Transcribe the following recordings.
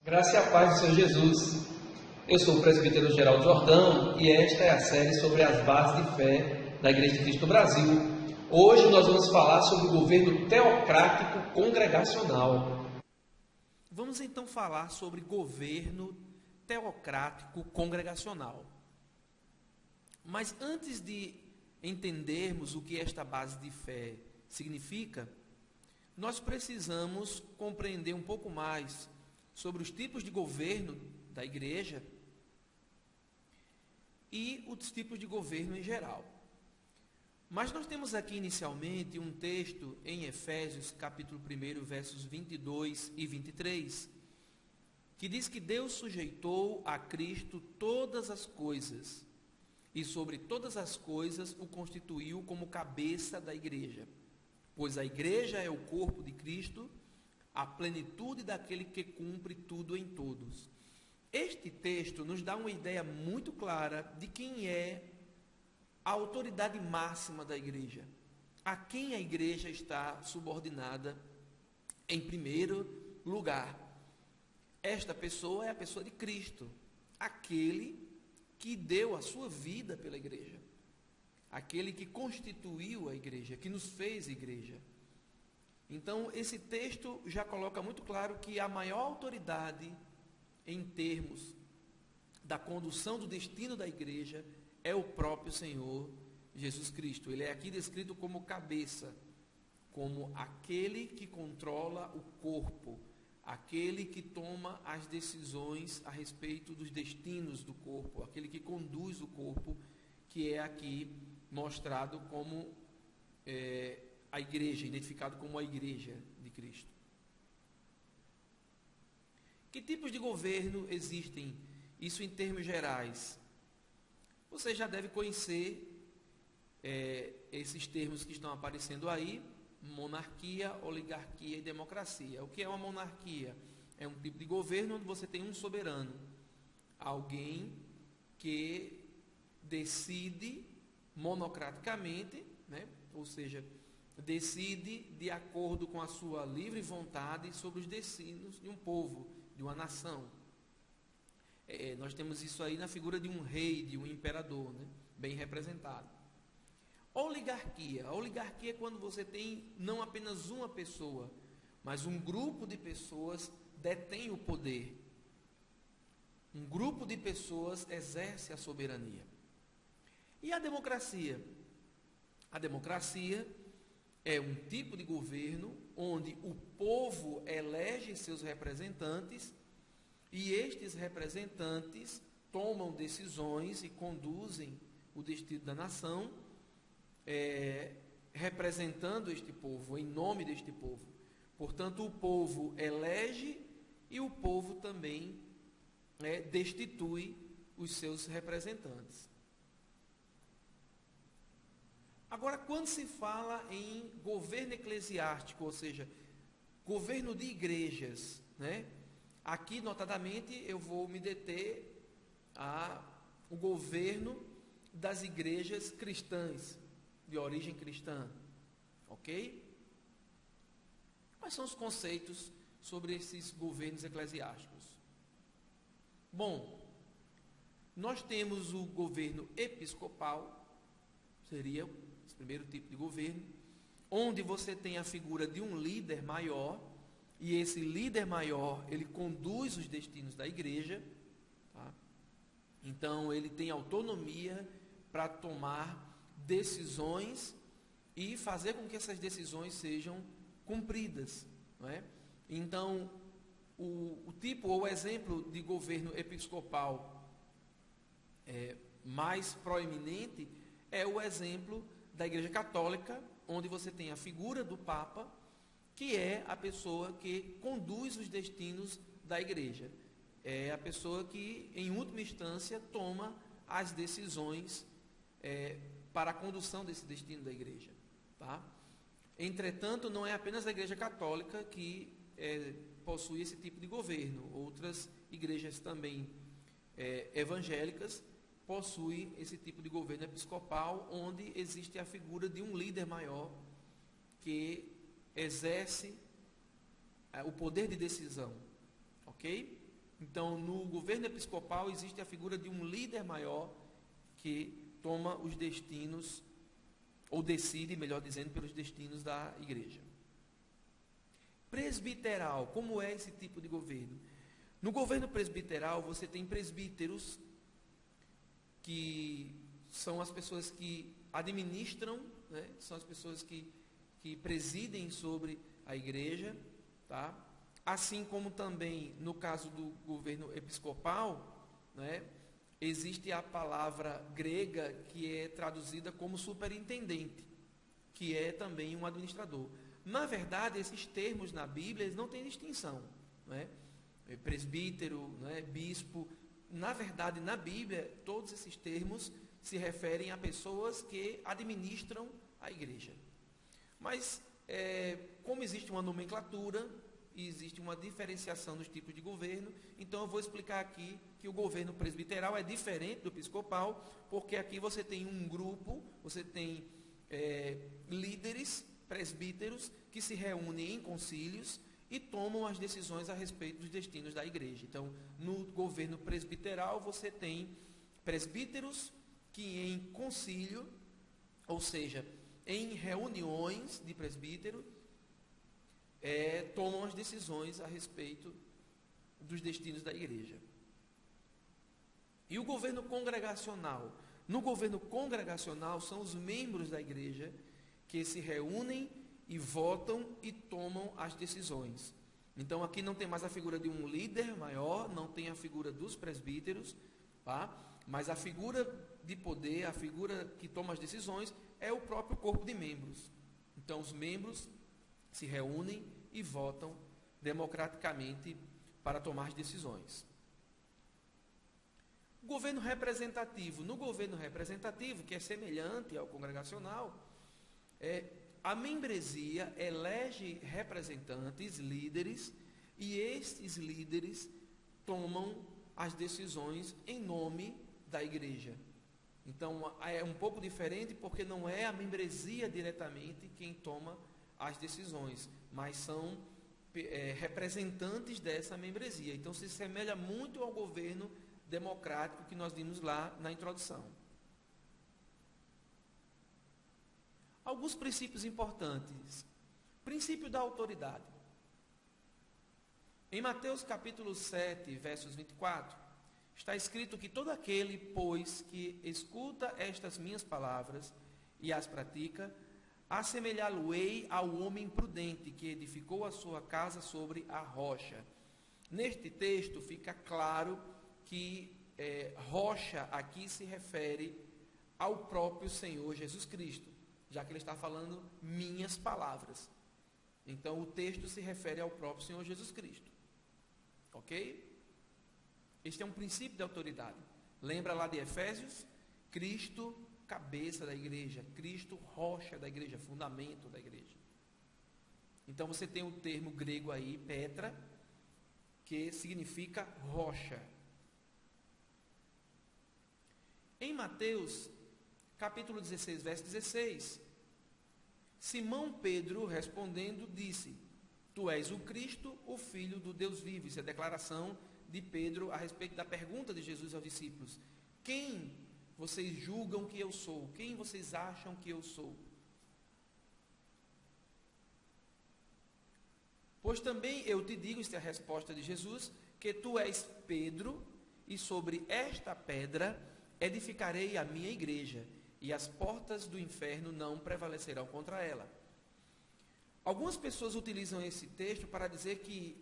Graça e a paz do Senhor Jesus. Eu sou o presbítero Geraldo Jordão e esta é a série sobre as bases de fé da Igreja de Cristo do Brasil. Hoje nós vamos falar sobre o governo teocrático congregacional. Vamos então falar sobre governo teocrático congregacional. Mas antes de entendermos o que esta base de fé significa, nós precisamos compreender um pouco mais sobre os tipos de governo da igreja e os tipos de governo em geral. Mas nós temos aqui inicialmente um texto em Efésios, capítulo 1, versos 22 e 23, que diz que Deus sujeitou a Cristo todas as coisas, e sobre todas as coisas o constituiu como cabeça da igreja, pois a igreja é o corpo de Cristo, a plenitude daquele que cumpre tudo em todos. Este texto nos dá uma ideia muito clara de quem é a autoridade máxima da igreja, a quem a igreja está subordinada em primeiro lugar. Esta pessoa é a pessoa de Cristo, aquele que deu a sua vida pela igreja, aquele que constituiu a igreja, que nos fez igreja. Então, esse texto já coloca muito claro que a maior autoridade em termos da condução do destino da igreja é o próprio Senhor Jesus Cristo. Ele é aqui descrito como cabeça, como aquele que controla o corpo, aquele que toma as decisões a respeito dos destinos do corpo, aquele que conduz o corpo, que é aqui mostrado como a igreja, identificado como a igreja de Cristo. Que tipos de governo existem? Isso em termos gerais. Você já deve conhecer esses termos que estão aparecendo aí: monarquia, oligarquia e democracia. O que é uma monarquia? É um tipo de governo onde você tem um soberano, alguém que decide monocraticamente, né? Ou seja, decide de acordo com a sua livre vontade sobre os destinos de um povo, de uma nação. Nós temos isso aí na figura de um rei, de um imperador, né? Bem representado. Oligarquia. A oligarquia é quando você tem não apenas uma pessoa, mas um grupo de pessoas detém o poder. Um grupo de pessoas exerce a soberania. E a democracia? A democracia é um tipo de governo onde o povo elege seus representantes e estes representantes tomam decisões e conduzem o destino da nação, representando este povo, em nome deste povo. Portanto, o povo elege e o povo também destitui os seus representantes. Agora, quando se fala em governo eclesiástico, ou seja, governo de igrejas, né? Aqui, notadamente, eu vou me deter ao governo das igrejas cristãs, de origem cristã, ok? Quais são os conceitos sobre esses governos eclesiásticos? Bom, nós temos o governo episcopal, seria esse primeiro tipo de governo, onde você tem a figura de um líder maior, e esse líder maior, ele conduz os destinos da igreja, tá? Então, ele tem autonomia para tomar decisões e fazer com que essas decisões sejam cumpridas, não é? Então, o tipo ou exemplo de governo episcopal mais proeminente é o exemplo da Igreja Católica, onde você tem a figura do Papa, que é a pessoa que conduz os destinos da igreja. É a pessoa que, em última instância, toma as decisões para a condução desse destino da igreja. Tá? Entretanto, não é apenas a Igreja Católica que possui esse tipo de governo. Outras igrejas também evangélicas possuem esse tipo de governo episcopal, onde existe a figura de um líder maior que exerce o poder de decisão, ok? Então, no governo episcopal existe a figura de um líder maior que toma os destinos, ou decide, melhor dizendo, pelos destinos da igreja. Presbiteral, como é esse tipo de governo? No governo presbiteral, você tem presbíteros, que são as pessoas que administram, né? São as pessoas que presidem sobre a igreja, tá? Assim como também no caso do governo episcopal, né? Existe a palavra grega que é traduzida como superintendente, que é também um administrador. Na verdade, esses termos na Bíblia eles não têm distinção, né? Presbítero, né? Bispo. Na verdade, na Bíblia, todos esses termos se referem a pessoas que administram a igreja. Mas, como existe uma nomenclatura e existe uma diferenciação dos tipos de governo, então eu vou explicar aqui que o governo presbiteral é diferente do episcopal, porque aqui você tem um grupo, você tem líderes, presbíteros, que se reúnem em concílios e tomam as decisões a respeito dos destinos da igreja. Então, no governo presbiteral, você tem presbíteros que em concílio, ou seja, em reuniões de presbítero, tomam as decisões a respeito dos destinos da igreja. E o governo congregacional? No governo congregacional, são os membros da igreja que se reúnem e votam e tomam as decisões. Então, aqui não tem mais a figura de um líder maior, não tem a figura dos presbíteros, tá? Mas a figura de poder, a figura que toma as decisões, é o próprio corpo de membros. Então, os membros se reúnem e votam democraticamente para tomar as decisões. Governo representativo. No governo representativo, que é semelhante ao congregacional, a membresia elege representantes, líderes, e estes líderes tomam as decisões em nome da igreja. Então, é um pouco diferente porque não é a membresia diretamente quem toma as decisões, mas são representantes dessa membresia. Então, se semelha muito ao governo democrático que nós vimos lá na introdução. Alguns princípios importantes. Princípio da autoridade. Em Mateus capítulo 7, versos 24, está escrito que todo aquele, pois, que escuta estas minhas palavras e as pratica, assemelhá-lo-ei ao homem prudente que edificou a sua casa sobre a rocha. Neste texto fica claro que rocha aqui se refere ao próprio Senhor Jesus Cristo, já que ele está falando minhas palavras. Então, o texto se refere ao próprio Senhor Jesus Cristo. Ok? Este é um princípio de autoridade. Lembra lá de Efésios? Cristo, cabeça da igreja. Cristo, rocha da igreja, fundamento da igreja. Então, você tem o termo grego aí, Petra, que significa rocha. Em Mateus capítulo 16, verso 16, Simão Pedro, respondendo, disse: Tu és o Cristo, o Filho do Deus vivo. Isso é a declaração de Pedro a respeito da pergunta de Jesus aos discípulos: Quem vocês julgam que eu sou? Quem vocês acham que eu sou? Pois também eu te digo, esta é a resposta de Jesus, que tu és Pedro, e sobre esta pedra edificarei a minha igreja, e as portas do inferno não prevalecerão contra ela. Algumas pessoas utilizam esse texto para dizer que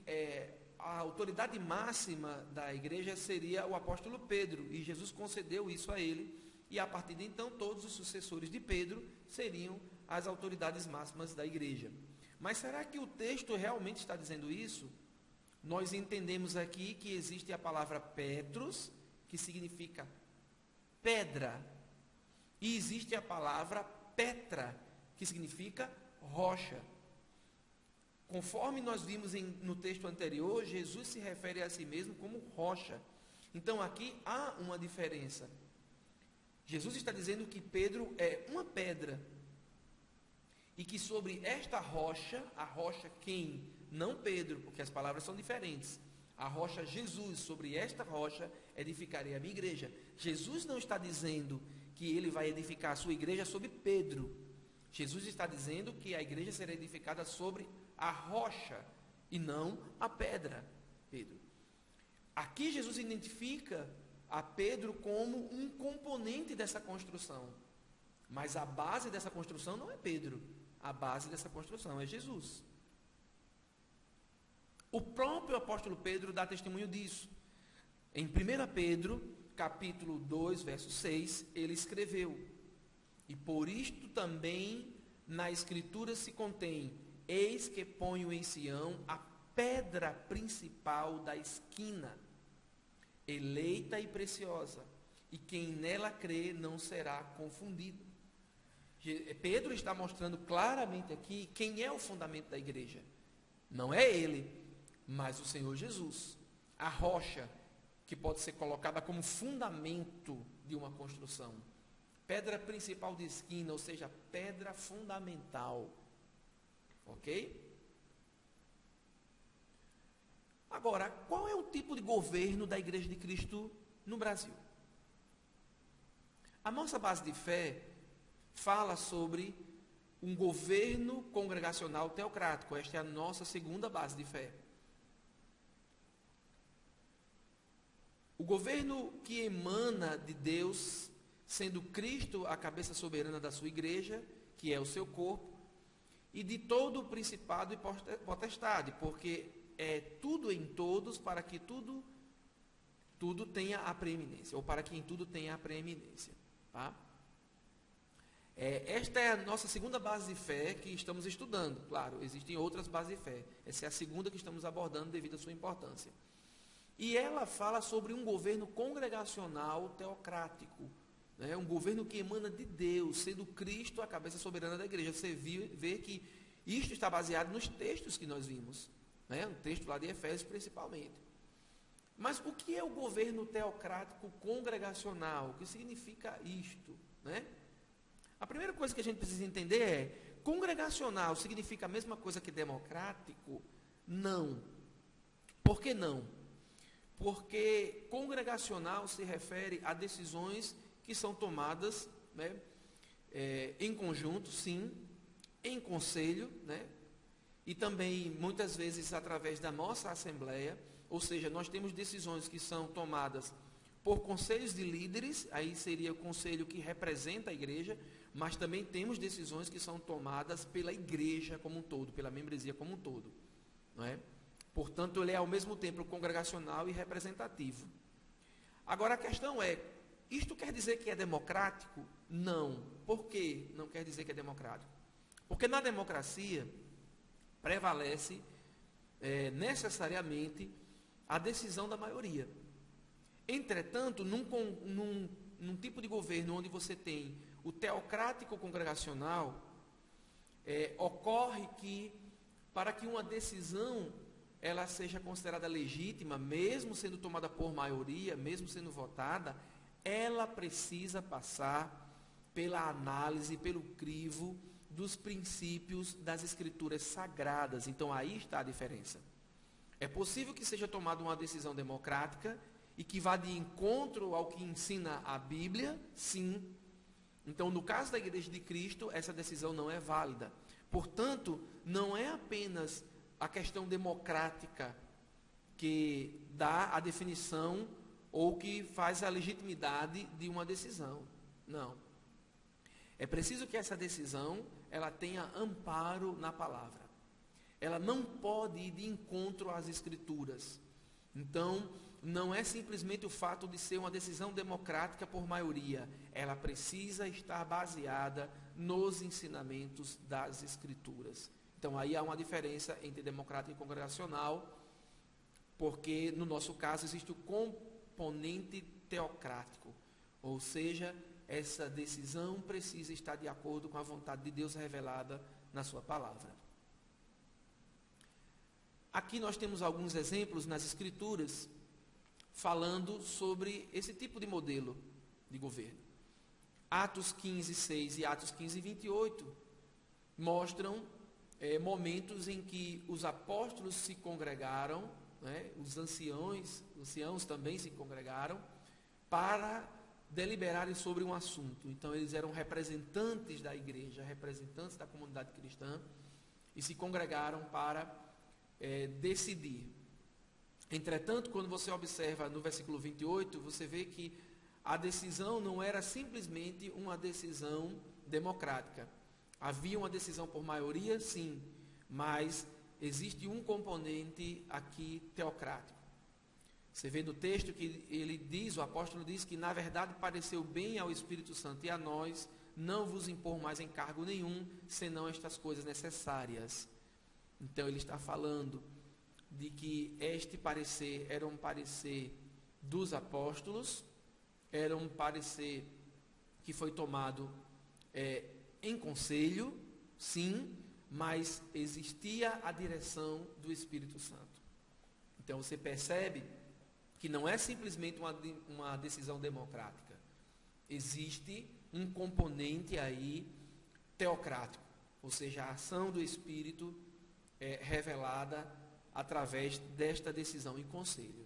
a autoridade máxima da igreja seria o apóstolo Pedro, e Jesus concedeu isso a ele, e a partir de então todos os sucessores de Pedro seriam as autoridades máximas da igreja. Mas será que o texto realmente está dizendo isso? Nós entendemos aqui que existe a palavra Petros, que significa pedra, e existe a palavra Petra, que significa rocha. Conforme nós vimos no texto anterior, Jesus se refere a si mesmo como rocha. Então aqui há uma diferença. Jesus está dizendo que Pedro é uma pedra, e que sobre esta rocha, a rocha quem? Não Pedro, porque as palavras são diferentes. a rocha Jesus, sobre esta rocha edificarei a minha igreja. Jesus não está dizendo que ele vai edificar a sua igreja sobre Pedro. Jesus está dizendo que a igreja será edificada sobre a rocha e não a pedra, Pedro. Aqui Jesus identifica a Pedro como um componente dessa construção. Mas a base dessa construção não é Pedro. A base dessa construção é Jesus. O próprio apóstolo Pedro dá testemunho disso. Em 1 Pedro, capítulo 2, verso 6, ele escreveu: e por isto também na Escritura se contém: eis que ponho em Sião a pedra principal da esquina, eleita e preciosa, e quem nela crê não será confundido. Pedro está mostrando claramente aqui quem é o fundamento da igreja. Não é ele, mas o Senhor Jesus, a rocha que pode ser colocada como fundamento de uma construção. Pedra principal de esquina, ou seja, pedra fundamental. Ok? Agora, qual é o tipo de governo da Igreja de Cristo no Brasil? A nossa base de fé fala sobre um governo congregacional teocrático. Esta é a nossa segunda base de fé. O governo que emana de Deus, sendo Cristo a cabeça soberana da sua igreja, que é o seu corpo, e de todo o principado e potestade, porque é tudo em todos para que tudo tenha a preeminência, ou para que em tudo tenha a preeminência. Tá? Esta é a nossa segunda base de fé que estamos estudando. Claro, existem outras bases de fé. Essa é a segunda que estamos abordando devido à sua importância. E ela fala sobre um governo congregacional teocrático, né? Um governo que emana de Deus, sendo Cristo a cabeça soberana da igreja. Você vê que isto está baseado nos textos que nós vimos, né? O texto lá de Efésios principalmente. Mas o que é o governo teocrático congregacional? O que significa isto, né? A primeira coisa que a gente precisa entender é: congregacional significa a mesma coisa que democrático? Não. Por que não? Porque congregacional se refere a decisões que são tomadas, né, em conjunto, sim, em conselho, né, e também muitas vezes através da nossa assembleia. Ou seja, nós temos decisões que são tomadas por conselhos de líderes, aí seria o conselho que representa a igreja, mas também temos decisões que são tomadas pela igreja como um todo, pela membresia como um todo, não é? Portanto, ele é ao mesmo tempo congregacional e representativo. Agora a questão é: isto quer dizer que é democrático? Não. Por que não quer dizer que é democrático? Porque na democracia prevalece necessariamente a decisão da maioria. Entretanto, num tipo de governo onde você tem o teocrático congregacional, ocorre que, para que uma decisão ela seja considerada legítima, mesmo sendo tomada por maioria, mesmo sendo votada, ela precisa passar pela análise, pelo crivo dos princípios das escrituras sagradas. Então aí está a diferença. É possível que seja tomada uma decisão democrática e que vá de encontro ao que ensina a Bíblia, sim. Então, no caso da Igreja de Cristo, essa decisão não é válida. Portanto, não é apenas a questão democrática que dá a definição ou que faz a legitimidade de uma decisão. Não. É preciso que essa decisão ela tenha amparo na palavra. Ela não pode ir de encontro às Escrituras. Então, não é simplesmente o fato de ser uma decisão democrática por maioria. Ela precisa estar baseada nos ensinamentos das Escrituras. Então, aí há uma diferença entre democrático e congregacional, porque, no nosso caso, existe o componente teocrático. Ou seja, essa decisão precisa estar de acordo com a vontade de Deus revelada na sua palavra. Aqui nós temos alguns exemplos nas Escrituras falando sobre esse tipo de modelo de governo. Atos 15, 6 e Atos 15, 28 mostram momentos em que os apóstolos se congregaram né, os anciãos também se congregaram para deliberarem sobre um assunto. Então eles eram representantes da igreja, representantes da comunidade cristã, e se congregaram para decidir. Entretanto, quando você observa no versículo 28, você vê que a decisão não era simplesmente uma decisão democrática. Havia uma decisão por maioria, sim, mas existe um componente aqui teocrático. Você vê no texto que ele diz, o apóstolo diz que na verdade pareceu bem ao Espírito Santo e a nós não vos impor mais encargo nenhum, senão estas coisas necessárias. Então ele está falando de que este parecer era um parecer dos apóstolos, era um parecer que foi tomado em conselho, sim, mas existia a direção do Espírito Santo. Então você percebe que não é simplesmente uma decisão democrática. Existe um componente aí teocrático, ou seja, a ação do Espírito é revelada através desta decisão em conselho.